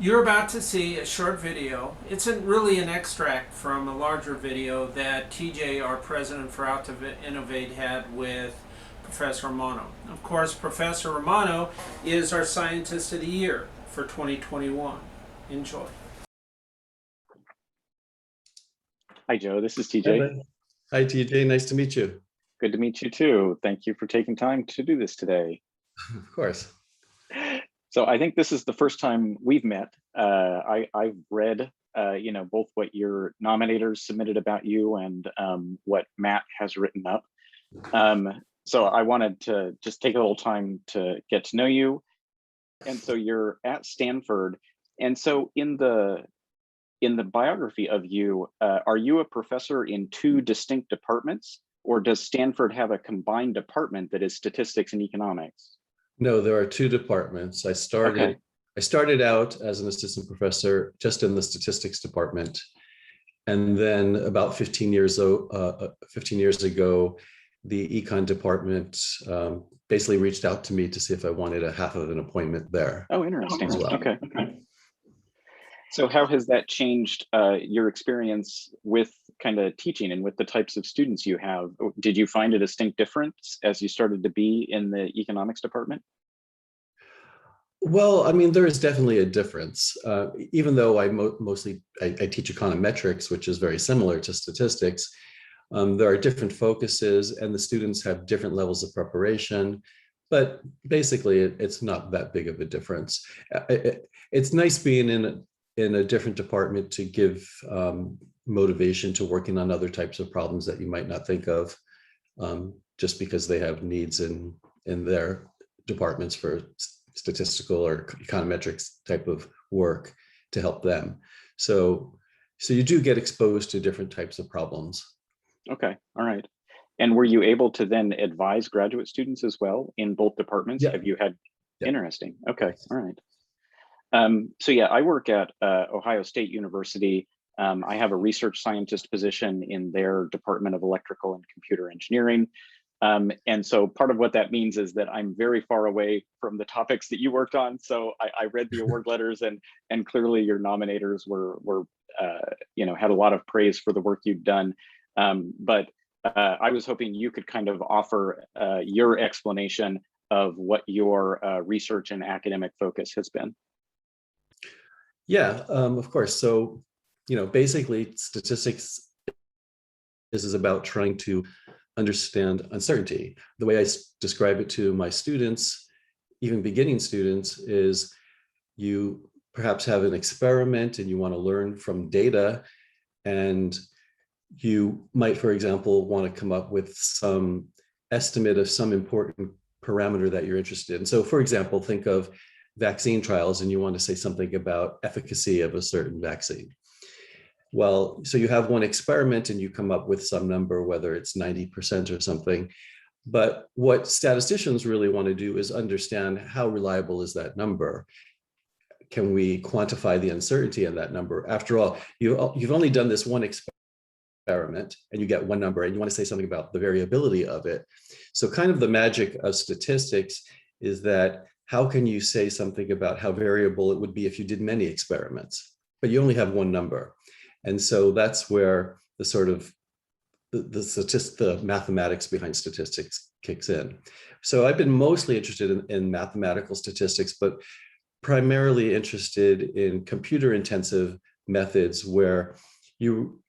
You're about to see a short video. It's really an extract from a larger video that TJ, our president for Out to Innovate, had with Professor Romano. Of course, Professor Romano is our Scientist of the Year for 2021. Enjoy. Hi, Joe. This is Hi, TJ. Ben. Hi, TJ. Nice to meet you. Good to meet you too. Thank you for taking time to do this today. Of course. So I think this is the first time we've met. I've read, both what your nominators submitted about you and what Matt has written up. So I wanted to just take a little time to get to know you. And so you're at Stanford. And so in the biography of you, are you a professor in two distinct departments, or does Stanford have a combined department that is statistics and economics? No, there are two departments. Okay. I started out as an assistant professor just in the statistics department. And then about 15 years ago, the econ department basically reached out to me to see if I wanted a half of an appointment there Oh, interesting. as well. Okay. So how has that changed your experience with kind of teaching and with the types of students you have? Did you find a distinct difference as you started to be in the economics department? Well, I mean, there is definitely a difference. Even though I teach econometrics, which is very similar to statistics, there are different focuses and the students have different levels of preparation, but basically it's not that big of a difference. It's nice being in a different department to give motivation to working on other types of problems that you might not think of, just because they have needs in their departments for statistical or econometrics type of work to help them. So you do get exposed to different types of problems. Okay, all right. And were you able to then advise graduate students as well in both departments? Yeah. Have you had, Yeah. interesting, okay, all right. So yeah, I work at Ohio State University. I have a research scientist position in their Department of Electrical and Computer Engineering. And so part of what that means is that I'm very far away from the topics that you worked on. So I read the award letters, and clearly your nominators were had a lot of praise for the work you've done. But I was hoping you could kind of offer your explanation of what your research and academic focus has been. Yeah, of course. So, basically statistics is about trying to understand uncertainty. The way I describe it to my students, even beginning students, is you perhaps have an experiment and you want to learn from data, and you might, for example, want to come up with some estimate of some important parameter that you're interested in. So, for example, think of vaccine trials and you want to say something about efficacy of a certain vaccine. Well, so you have one experiment and you come up with some number, whether it's 90% or something. But what statisticians really want to do is understand how reliable is that number? Can we quantify the uncertainty in that number? After all, you've only done this one experiment and you get one number and you want to say something about the variability of it. So kind of the magic of statistics is that how can you say something about how variable it would be if you did many experiments, but you only have one number? And so that's where the sort of the mathematics behind statistics kicks in. So I've been mostly interested in mathematical statistics, but primarily interested in computer intensive methods where you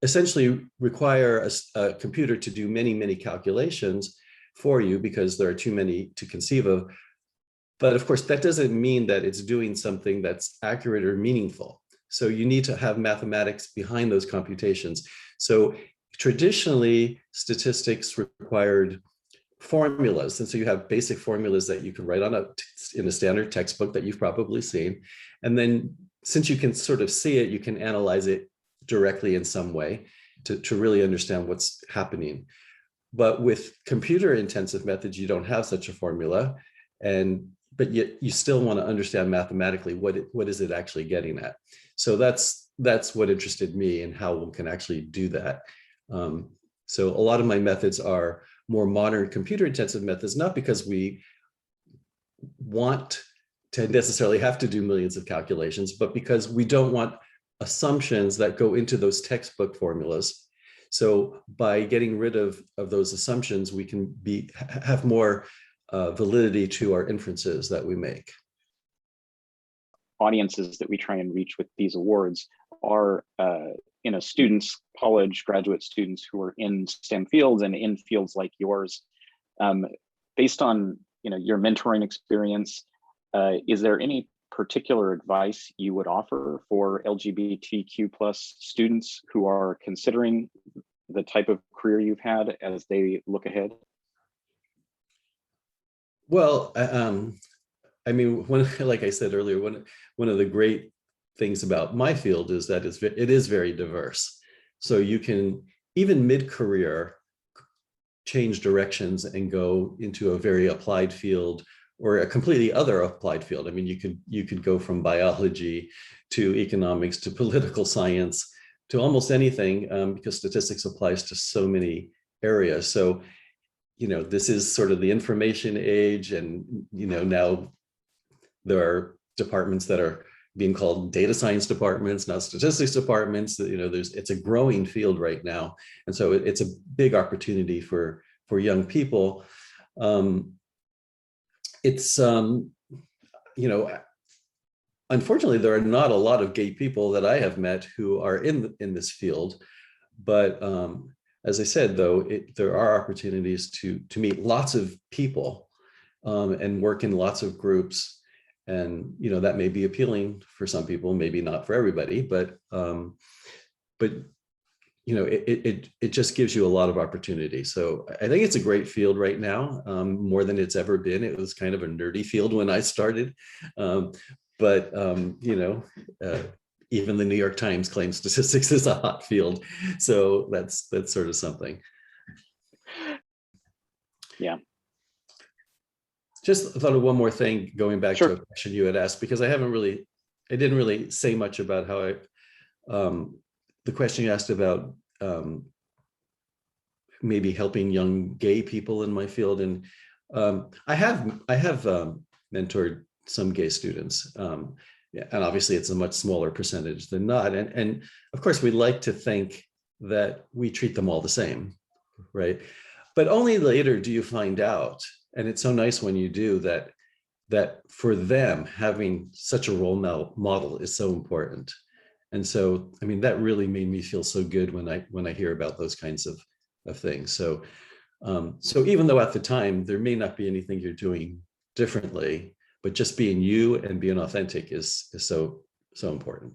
essentially require a computer to do many calculations for you because there are too many to conceive of. But of course, that doesn't mean that it's doing something that's accurate or meaningful. So you need to have mathematics behind those computations. So traditionally, statistics required formulas. And so you have basic formulas that you can write in a standard textbook that you've probably seen. And then since you can sort of see it, you can analyze it directly in some way to really understand what's happening. But with computer intensive methods, you don't have such a formula. But yet you still want to understand mathematically what is it actually getting at. So that's what interested me in how one can actually do that. So a lot of my methods are more modern computer intensive methods, not because we want to necessarily have to do millions of calculations, but because we don't want assumptions that go into those textbook formulas. So by getting rid of those assumptions, we can have more validity to our inferences that we make. Audiences that we try and reach with these awards are students, college graduate students who are in STEM fields and in fields like yours. Based on your mentoring experience, is there any particular advice you would offer for LGBTQ plus students who are considering the type of career you've had as they look ahead? Well, I mean, like I said earlier, one of the great things about my field is that it is very diverse. So you can, even mid-career, change directions and go into a very applied field or a completely other applied field. I mean, you could go from biology to economics to political science to almost anything, because statistics applies to so many areas. So, this is sort of the information age, and now there are departments that are being called data science departments, not statistics departments. It's a growing field right now, and so it's a big opportunity for young people. Unfortunately, there are not a lot of gay people that I have met who are in this field, but as I said, though, there are opportunities to meet lots of people and work in lots of groups. And, that may be appealing for some people, maybe not for everybody, but it just gives you a lot of opportunity. So I think it's a great field right now, more than it's ever been. It was kind of a nerdy field when I started. Even the New York Times claims statistics is a hot field. So that's sort of something. Yeah. Just thought of one more thing, going back Sure. to a question you had asked, because I didn't really say much about how the question you asked about maybe helping young gay people in my field. And I have mentored some gay students. And obviously it's a much smaller percentage than not. And of course, we like to think that we treat them all the same, right? But only later do you find out, and it's so nice when you do, that for them, having such a role model is so important. And so, I mean, that really made me feel so good when I hear about those kinds of things. So even though at the time there may not be anything you're doing differently, but just being you and being authentic is so important.